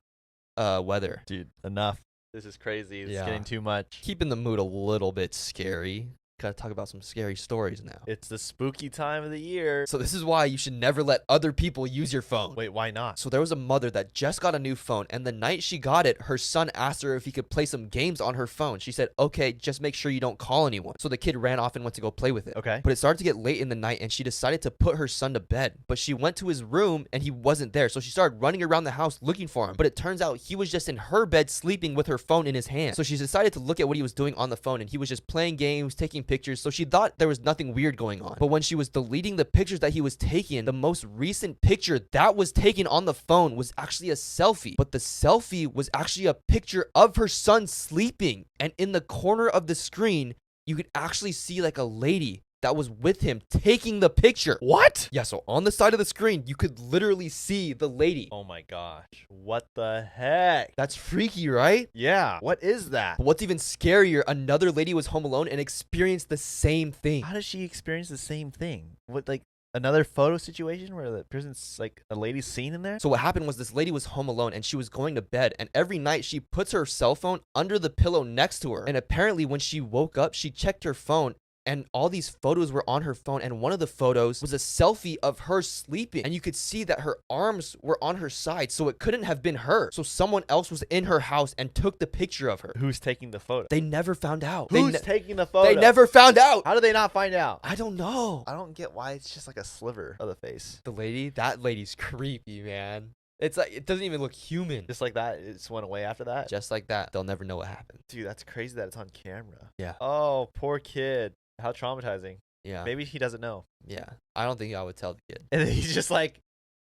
weather. Dude, enough. This is crazy. It's getting too much. Keeping the mood a little bit scary. Gotta talk about some scary stories now. It's the spooky time of the year. So this is why you should never let other people use your phone. Wait, why not? So there was a mother that just got a new phone, and the night she got it, her son asked her if he could play some games on her phone. She said, okay, just make sure you don't call anyone. So the kid ran off and went to go play with it. Okay. But it started to get late in the night, and she decided to put her son to bed. But she went to his room, and he wasn't there. So she started running around the house looking for him. But it turns out he was just in her bed sleeping with her phone in his hand. So she decided to look at what he was doing on the phone, and he was just playing games, taking pictures. So she thought there was nothing weird going on. But when she was deleting the pictures that he was taking, the most recent picture that was taken on the phone was actually a selfie. But the selfie was actually a picture of her son sleeping. And in the corner of the screen, you could actually see like a lady that was with him taking the picture. What? Yeah, so on the side of the screen, you could literally see the lady. Oh my gosh. What the heck? That's freaky, right? Yeah. What is that? But what's even scarier, another lady was home alone and experienced the same thing. How does she experience the same thing? What, like another photo situation where the person's like a lady's seen in there? So what happened was this lady was home alone and she was going to bed, and every night she puts her cell phone under the pillow next to her. And apparently when she woke up, she checked her phone, and all these photos were on her phone, and one of the photos was a selfie of her sleeping, and you could see that her arms were on her side, so it couldn't have been her. So someone else was in her house and took the picture of her. Who's taking the photo? They never found out. Who's taking the photo? They never found out. How did they not find out? I don't know. I don't get why it's just like a sliver of the face. That lady's creepy, man. It's like, it doesn't even look human. Just like that, it just went away after that? Just like that. They'll never know what happened. Dude, that's crazy that it's on camera. Yeah. Oh, poor kid. How traumatizing. Yeah. Maybe he doesn't know. Yeah. I don't think I would tell the kid. And then he's just like,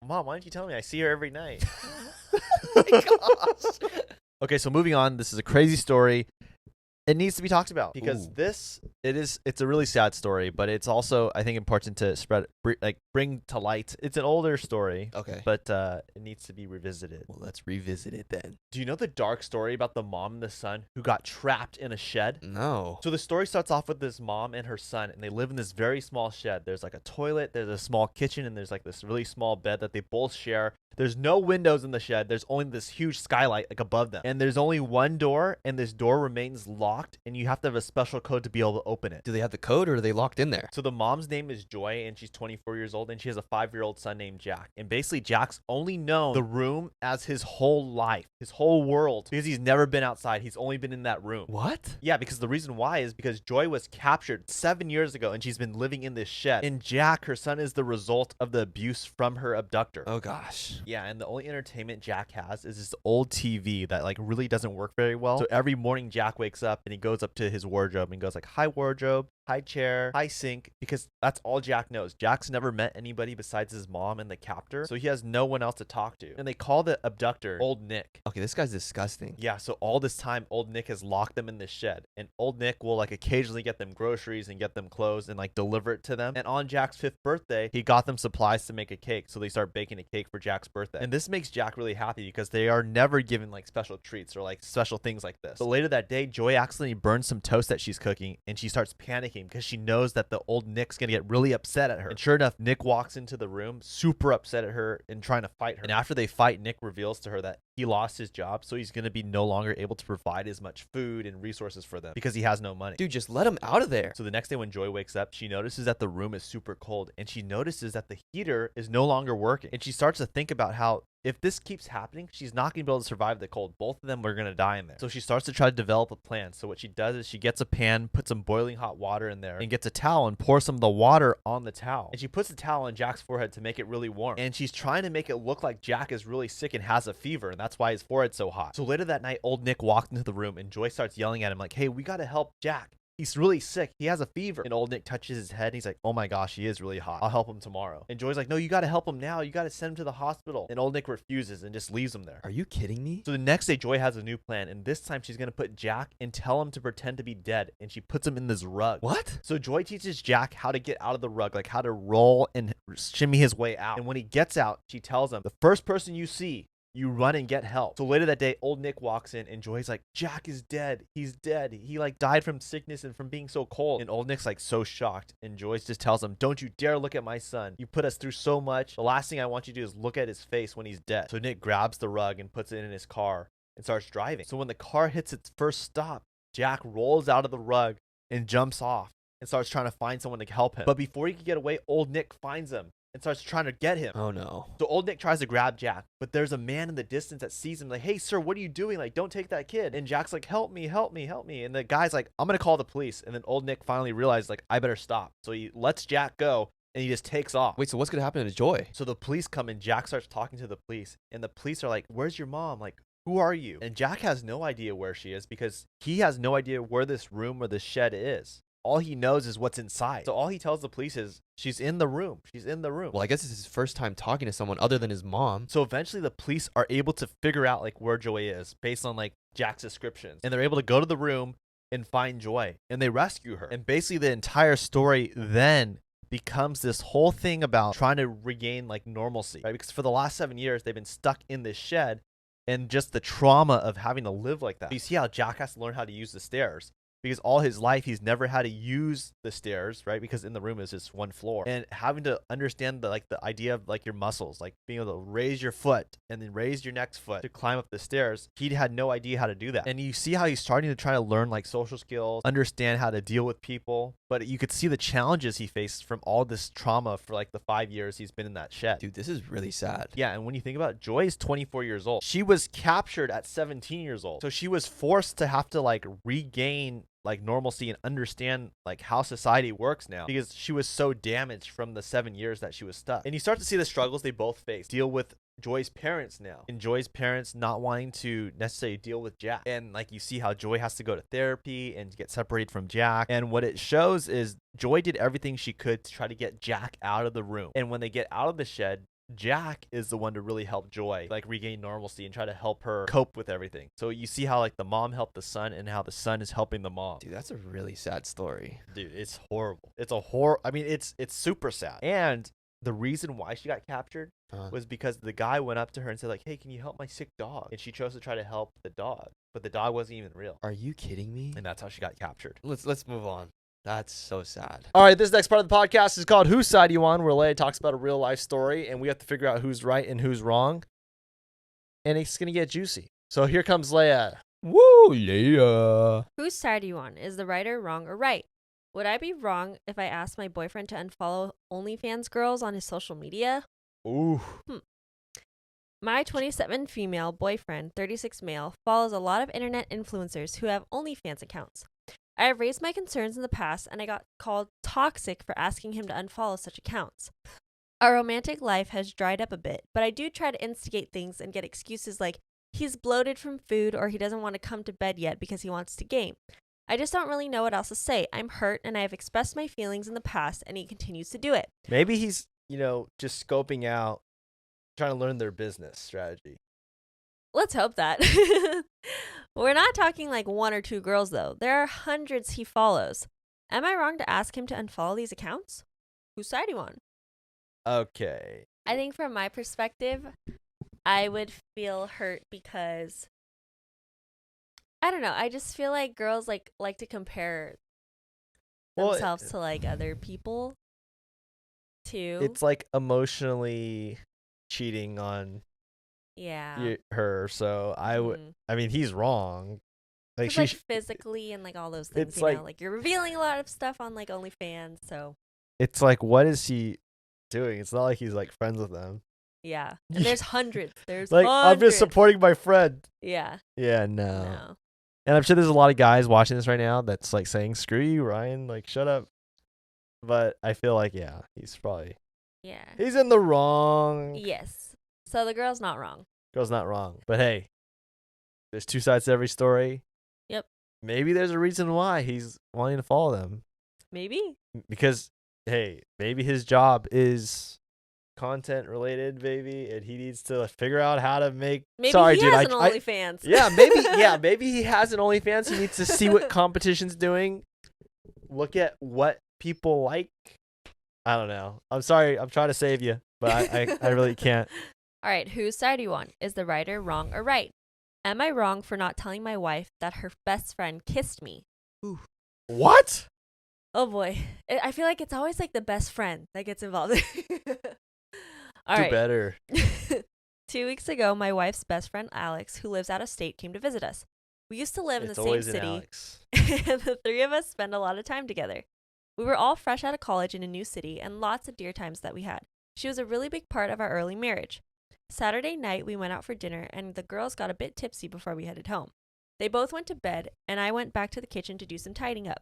Mom, why don't you tell me? I see her every night. Oh my gosh. Okay, so moving on. This is a crazy story. It needs to be talked about because it's a really sad story, but it's also, I think, important to bring to light. It's an older story. Okay. But it needs to be revisited. Well, let's revisit it then. Do you know the dark story about the mom and the son who got trapped in a shed? No. So the story starts off with this mom and her son, and they live in this very small shed. There's like a toilet, there's a small kitchen, and there's like this really small bed that they both share. There's no windows in the shed. There's only this huge skylight like above them. And there's only one door, and this door remains locked, and you have to have a special code to be able to open it. Do they have the code, or are they locked in there? So the mom's name is Joy, and she's 24 years old, and she has a 5-year-old son named Jack. And basically, Jack's only known the room as his whole life, his whole world, because he's never been outside. He's only been in that room. What? Yeah, because the reason why is because Joy was captured 7 years ago, and she's been living in this shed. And Jack, her son, is the result of the abuse from her abductor. Oh, gosh. Yeah, and the only entertainment Jack has is this old TV that like really doesn't work very well. So every morning Jack wakes up and he goes up to his wardrobe and goes like, "Hi wardrobe, hi chair, hi sink," because that's all Jack knows. Jack's never met anybody besides his mom and the captor, so he has no one else to talk to. And they call the abductor Old Nick. Okay, this guy's disgusting. Yeah, so all this time Old Nick has locked them in this shed, and Old Nick will like occasionally get them groceries and get them clothes and like deliver it to them. And on Jack's 5th birthday, he got them supplies to make a cake, so they start baking a cake for Jack's birthday. And this makes Jack really happy because they are never given like special treats or like special things like this. So later that day, Joy accidentally burns some toast that she's cooking, and she starts panicking because she knows that the old Nick's gonna get really upset at her. And sure enough, Nick walks into the room super upset at her and trying to fight her. And after they fight, Nick reveals to her that he lost his job, so he's gonna be no longer able to provide as much food and resources for them because he has no money. Dude, just let him out of there. So the next day when Joy wakes up, she notices that the room is super cold, and she notices that the heater is no longer working. And she starts to think about how if this keeps happening, she's not going to be able to survive the cold. Both of them are going to die in there. So she starts to try to develop a plan. So what she does is she gets a pan, puts some boiling hot water in there, and gets a towel and pours some of the water on the towel. And she puts the towel on Jack's forehead to make it really warm. And she's trying to make it look like Jack is really sick and has a fever, and that's why his forehead's so hot. So later that night, old Nick walked into the room, and Joy starts yelling at him like, "Hey, we got to help Jack. he's really sick. He has a fever. And old Nick touches his head and he's like, oh my gosh, he is really hot. I'll help him tomorrow. And Joy's like, no, you got to help him now. You got to send him to the hospital. And old Nick refuses and just leaves him there. Are you kidding me? So the next day, Joy has a new plan. And this time she's going to put Jack and tell him to pretend to be dead. And she puts him in this rug. What? So Joy teaches Jack how to get out of the rug, like how to roll and shimmy his way out. And when he gets out, she tells him, the first person you see, you run and get help. So later that day, old Nick walks in and Joy's like, Jack is dead. He's dead. He like died from sickness and from being so cold. And old Nick's like so shocked. And Joyce just tells him, don't you dare look at my son. You put us through so much. The last thing I want you to do is look at his face when he's dead. So Nick grabs the rug and puts it in his car and starts driving. So when the car hits its first stop, Jack rolls out of the rug and jumps off and starts trying to find someone to help him. But before he can get away, old Nick finds him and starts trying to get him. Oh no. So old Nick tries to grab Jack, but there's a man in the distance that sees him like, hey sir, what are you doing? Like, don't take that kid. And Jack's like, help me, help me, help me. And the guy's like, I'm gonna call the police. And then old Nick finally realizes like, I better stop. So he lets Jack go and he just takes off. Wait, so what's gonna happen to Joy? So the police come and Jack starts talking to the police and the police are like, where's your mom? Like, who are you? And Jack has no idea where she is because he has no idea where this room or this shed is. All he knows is what's inside. So all he tells the police is, she's in the room. She's in the room. Well, I guess it's his first time talking to someone other than his mom. So eventually the police are able to figure out like where Joy is based on like Jack's descriptions. And they're able to go to the room and find Joy. And they rescue her. And basically the entire story then becomes this whole thing about trying to regain like normalcy, right? Because for the last 7 years, they've been stuck in this shed and just the trauma of having to live like that. You see how Jack has to learn how to use the stairs. Because all his life, he's never had to use the stairs, right? Because in the room is just one floor. And having to understand the idea of like your muscles, like being able to raise your foot and then raise your next foot to climb up the stairs. He had no idea how to do that. And you see how he's starting to try to learn like social skills, understand how to deal with people. But you could see the challenges he faced from all this trauma for like the 5 years he's been in that shed. Dude, this is really sad. Yeah, and when you think about it, Joy is 24 years old. She was captured at 17 years old. So she was forced to have to like regain like normalcy and understand like how society works now because she was so damaged from the 7 years that she was stuck. And you start to see the struggles they both face. Deal with Joy's parents now, and Joy's parents not wanting to necessarily deal with Jack. And like you see how Joy has to go to therapy and get separated from Jack. And what it shows is Joy did everything she could to try to get Jack out of the room. And when they get out of the shed, Jack is the one to really help Joy like regain normalcy and try to help her cope with everything. So you see how like the mom helped the son and how the son is helping the mom. Dude, that's a really sad story. Dude, it's horrible. It's a horror. I mean, it's super sad. And the reason why she got captured was because the guy went up to her and said like, hey, can you help my sick dog? And she chose to try to help the dog, but the dog wasn't even real. Are you kidding me? And that's how she got captured. Let's move on. That's so sad. All right, this next part of the podcast is called Whose Side Are You On? Where Leia talks about a real life story and we have to figure out who's right and who's wrong. And it's going to get juicy. So here comes Leia. Woo, Leia. Whose side are you on? Is the writer wrong or right? Would I be wrong if I asked my boyfriend to unfollow OnlyFans girls on his social media? Ooh. My 27 female boyfriend, 36 male, follows a lot of internet influencers who have OnlyFans accounts. I have raised my concerns in the past and I got called toxic for asking him to unfollow such accounts. Our romantic life has dried up a bit, but I do try to instigate things and get excuses like he's bloated from food or he doesn't want to come to bed yet because he wants to game. I just don't really know what else to say. I'm hurt and I have expressed my feelings in the past and he continues to do it. Maybe he's, just scoping out, trying to learn their business strategy. Let's hope that. We're not talking like 1 or 2 girls, though. There are hundreds he follows. Am I wrong to ask him to unfollow these accounts? Whose side are you on? Okay. I think from my perspective, I would feel hurt because, I don't know, I just feel like girls like to compare themselves to like other people too. It's like emotionally cheating on her, so I mean he's wrong. Like she physically and like all those things, it's like, like you're revealing a lot of stuff on like OnlyFans, so it's like, what is he doing? It's not like he's like friends with them. Yeah. And there's hundreds. There's like hundreds. I'm just supporting my friend. Yeah. Yeah, no. And I'm sure there's a lot of guys watching this right now that's like saying, screw you, Ryan, like shut up. But I feel like he's probably he's in the wrong. Yes. So the girl's not wrong. Girl's not wrong. But hey, there's 2 sides to every story. Yep. maybe there's a reason why he's wanting to follow them. Maybe. Because, hey, maybe his job is content related, baby, and he needs to figure out how to make. Maybe Sorry, he dude. has an OnlyFans. Yeah, maybe. Yeah, maybe he has an OnlyFans. He needs to see what competition's doing. Look at what people like. I don't know. I'm sorry. I'm trying to save you, but I really can't. All right, whose side do you want? Is the writer wrong or right? Am I wrong for not telling my wife that her best friend kissed me? Ooh. What? Oh boy. I feel like it's always like the best friend that gets involved. All Do right. better. 2 weeks ago, my wife's best friend Alex, who lives out of state, came to visit us. We used to live in the same always an city, Alex. and the three of us spend a lot of time together. We were all fresh out of college in a new city, and lots of dear times that we had. She was a really big part of our early marriage. Saturday night, we went out for dinner, and the girls got a bit tipsy before we headed home. They both went to bed, and I went back to the kitchen to do some tidying up.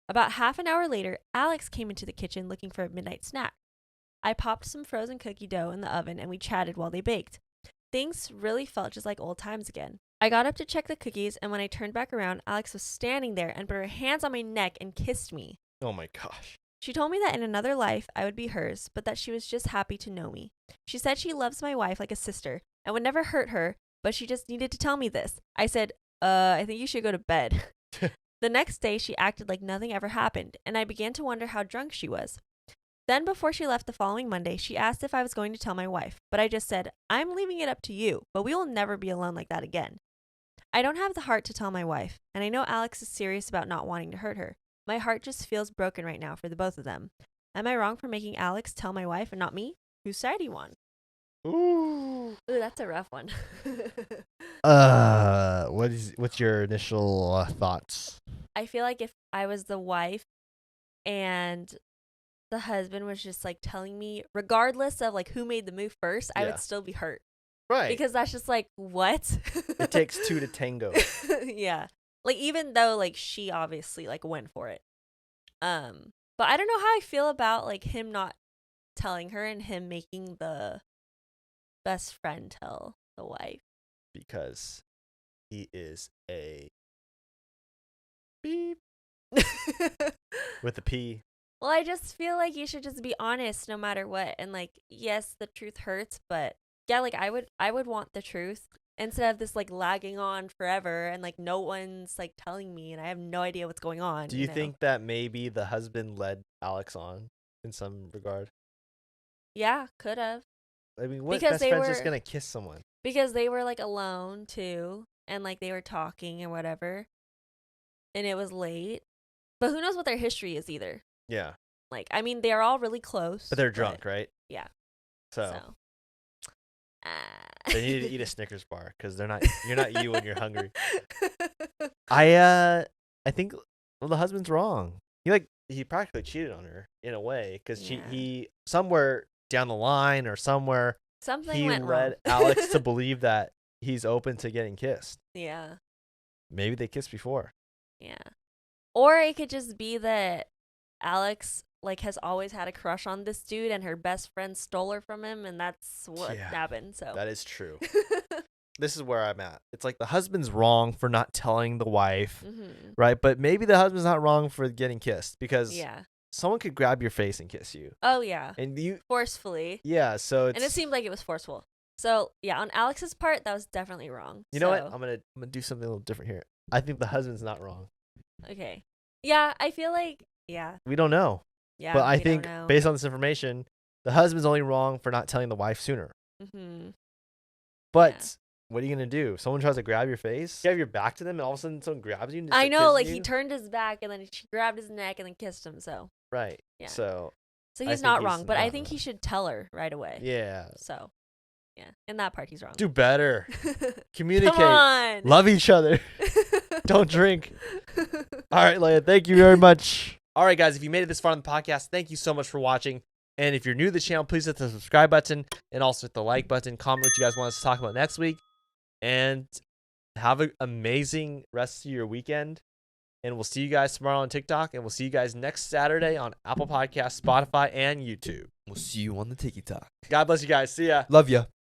About half an hour later, Alex came into the kitchen looking for a midnight snack. I popped some frozen cookie dough in the oven, and we chatted while they baked. Things really felt just like old times again. I got up to check the cookies, and when I turned back around, Alex was standing there and put her hands on my neck and kissed me. Oh my gosh. She told me that in another life I would be hers, but that she was just happy to know me. She said she loves my wife like a sister and would never hurt her, but she just needed to tell me this. I said, I think you should go to bed. The next day, she acted like nothing ever happened, and I began to wonder how drunk she was. Then, before she left the following Monday, she asked if I was going to tell my wife, but I just said, I'm leaving it up to you, but we will never be alone like that again. I don't have the heart to tell my wife, and I know Alex is serious about not wanting to hurt her. My heart just feels broken right now for the both of them. Am I wrong for making Alex tell my wife and not me? Whose side do you want? Ooh. Ooh, that's a rough one. What's your initial thoughts? I feel like if I was the wife and the husband was just like telling me, regardless of like who made the move first, I Yeah. would still be hurt. Right. Because that's just like, what? It takes two to tango. Yeah. Like, even though like she obviously like went for it. But I don't know how I feel about like him not telling her and him making the best friend tell the wife. Because he is a beep with a P. Well, I just feel like you should just be honest no matter what. And like, yes, the truth hurts, but yeah, like I would want the truth instead of this like lagging on forever and like no one's like telling me and I have no idea what's going on. Do you think that maybe the husband led Alex on in some regard? Yeah, could have. I mean, what Because best they friend's were- just gonna kiss someone? Because they were like alone too and like they were talking and whatever. And it was late. But who knows what their history is either. Yeah, Like, I mean, they're all really close. but they're drunk, right? Yeah. So So. they need to eat a Snickers bar because they're not. You're not you when you're hungry. I think the husband's wrong. He practically cheated on her in a way because Yeah. he somewhere down the line or somewhere Something he went led wrong. Alex to believe that he's open to getting kissed. Yeah. Maybe they kissed before. Yeah. Or it could just be that Alex like has always had a crush on this dude and her best friend stole her from him and that's what Yeah, happened. So That is true. This is where I'm at. It's like the husband's wrong for not telling the wife, Mhm. right? But maybe the husband's not wrong for getting kissed because Yeah. someone could grab your face and kiss you. Oh yeah. And you, Forcefully. yeah, so it's. And it seemed like it was forceful. So yeah, on Alex's part, that was definitely wrong. You know what? So, I'm gonna do something a little different here. I think the husband's not wrong. Okay. Yeah, I feel like We don't know, yeah. but I we don't think know. based on this information, the husband's only wrong for not telling the wife sooner. Mhm. But Yeah. what are you gonna do? Someone tries to grab your face, you have your back to them, and all of a sudden someone grabs you. And I just know, kisses like you? he turned his back and then she grabbed his neck and then kissed him. So Right. Yeah. So so I he's think not he's wrong, but I not think he wrong. should tell her right away. yeah, So yeah, in that part he's wrong. do better. Communicate. Come on. Love each other. Don't drink. All right, Leia, thank you very much. All right, guys, if you made it this far on the podcast, thank you so much for watching. And if you're new to the channel, please hit the subscribe button and also hit the like button. Comment what you guys want us to talk about next week. And have an amazing rest of your weekend. And we'll see you guys tomorrow on TikTok. And we'll see you guys next Saturday on Apple Podcasts, Spotify, and YouTube. We'll see you on the TikTok. God bless you guys. See ya. Love ya.